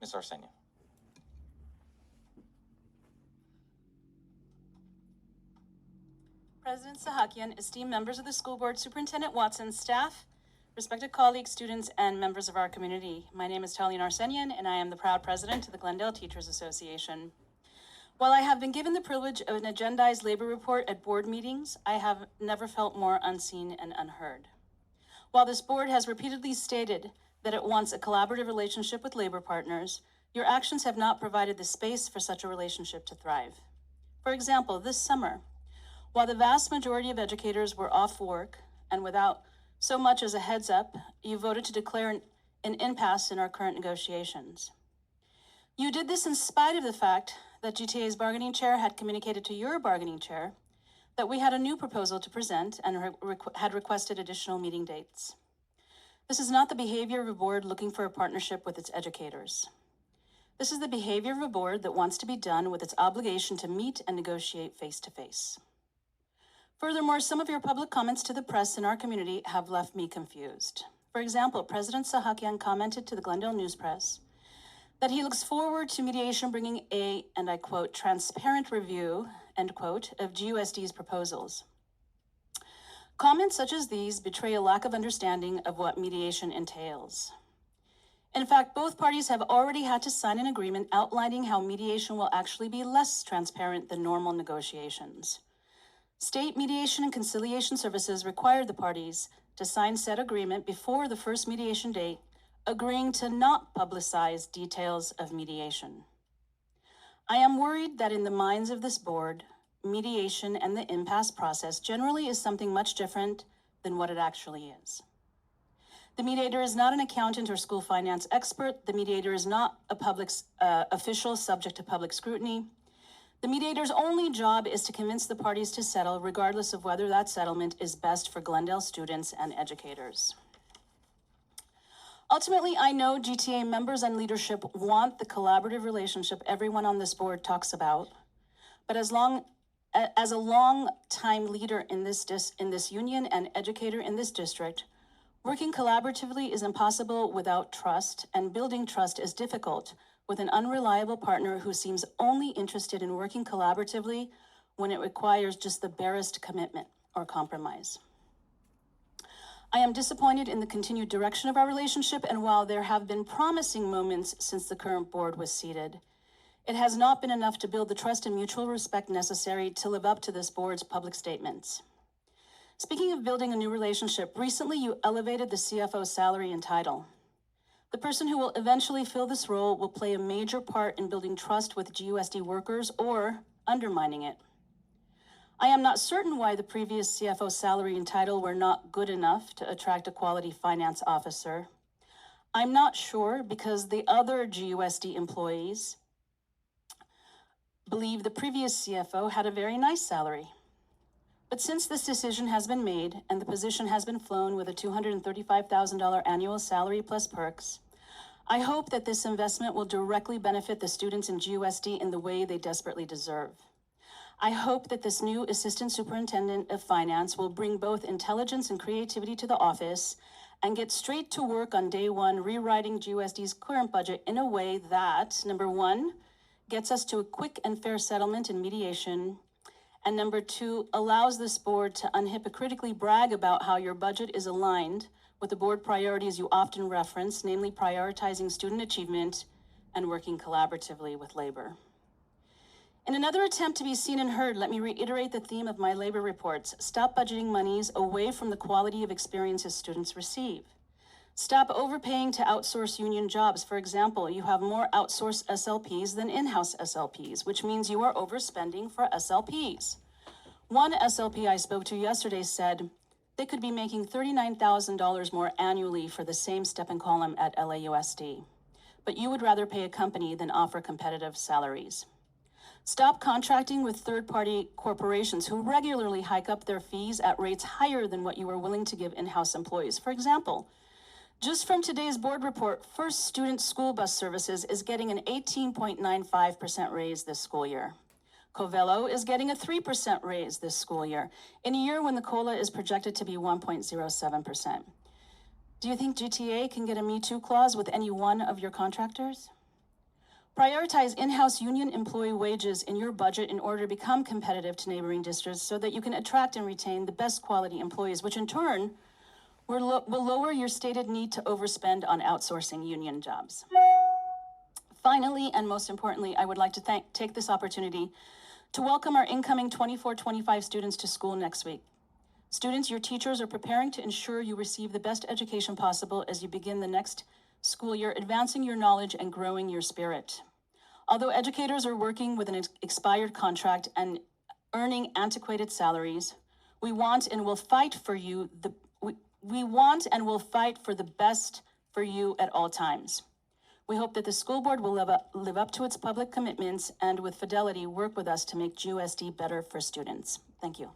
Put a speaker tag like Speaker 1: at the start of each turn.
Speaker 1: Ms. Arsenia.
Speaker 2: President Sahakian, esteemed members of the school board, Superintendent Watson, staff, respected colleagues, students, and members of our community. My name is Talian Arsenian, and I am the proud president of the Glendale Teachers Association. While I have been given the privilege of an agendized labor report at board meetings, I have never felt more unseen and unheard. While this board has repeatedly stated that it wants a collaborative relationship with labor partners, your actions have not provided the space for such a relationship to thrive. For example, this summer, while the vast majority of educators were off work and without so much as a heads up, you voted to declare an impasse in our current negotiations. You did this in spite of the fact that GTA's bargaining chair had communicated to your bargaining chair that we had a new proposal to present and had requested additional meeting dates. This is not the behavior of a board looking for a partnership with its educators. This is the behavior of a board that wants to be done with its obligation to meet and negotiate face-to-face. Furthermore, some of your public comments to the press in our community have left me confused. For example, President Sahakian commented to the Glendale News Press that he looks forward to mediation bringing a, and I quote, transparent review, end quote, of GUSD's proposals. Comments such as these betray a lack of understanding of what mediation entails. In fact, both parties have already had to sign an agreement outlining how mediation will actually be less transparent than normal negotiations. State mediation and conciliation services required the parties to sign said agreement before the first mediation date, agreeing to not publicize details of mediation. I am worried that in the minds of this board, mediation and the impasse process generally is something much different than what it actually is. The mediator is not an accountant or school finance expert. The mediator is not a public official subject to public scrutiny. The mediator's only job is to convince the parties to settle, regardless of whether that settlement is best for Glendale students and educators. Ultimately, I know GTA members and leadership want the collaborative relationship everyone on this board talks about, but as a long-time leader in this union and educator in this district, working collaboratively is impossible without trust, and building trust is difficult with an unreliable partner who seems only interested in working collaboratively when it requires just the barest commitment or compromise. I am disappointed in the continued direction of our relationship, and while there have been promising moments since the current board was seated, it has not been enough to build the trust and mutual respect necessary to live up to this board's public statements. Speaking of building a new relationship, recently you elevated the CFO salary and title. The person who will eventually fill this role will play a major part in building trust with GUSD workers or undermining it. I am not certain why the previous CFO salary and title were not good enough to attract a quality finance officer. I'm not sure because the other GUSD employees believe the previous CFO had a very nice salary. But since this decision has been made and the position has been flown with a $235,000 annual salary plus perks, I hope that this investment will directly benefit the students in GUSD in the way they desperately deserve. I hope that this new Assistant Superintendent of Finance will bring both intelligence and creativity to the office and get straight to work on day one rewriting GUSD's current budget in a way that, number one, gets us to a quick and fair settlement and mediation, and number two, allows this board to unhypocritically brag about how your budget is aligned with the board priorities you often reference, namely prioritizing student achievement and working collaboratively with labor. In another attempt to be seen and heard, let me reiterate the theme of my labor reports. Stop budgeting monies away from the quality of experiences students receive. Stop overpaying to outsource union jobs. For example, you have more outsourced SLPs than in-house SLPs, which means you are overspending for SLPs. One SLP I spoke to yesterday said they could be making $39,000 more annually for the same step and column at LAUSD, but you would rather pay a company than offer competitive salaries. Stop contracting with third-party corporations who regularly hike up their fees at rates higher than what you are willing to give in-house employees. For example, just from today's board report, First Student School Bus Services is getting an 18.95% raise this school year. Covello is getting a 3% raise this school year, in a year when the COLA is projected to be 1.07%. Do you think GTA can get a Me Too clause with any one of your contractors? Prioritize in-house union employee wages in your budget in order to become competitive to neighboring districts so that you can attract and retain the best quality employees, which in turn will lower your stated need to overspend on outsourcing union jobs. Finally, and most importantly, I would like to take this opportunity to welcome our incoming 24-25 students to school next week. Students, your teachers are preparing to ensure you receive the best education possible as you begin the next school year, advancing your knowledge and growing your spirit. Although educators are working with an expired contract and earning antiquated salaries, we want and will fight for you. We want and will fight for the best for you at all times. We hope that the school board will live up to its public commitments and with fidelity work with us to make GUSD better for students. Thank you.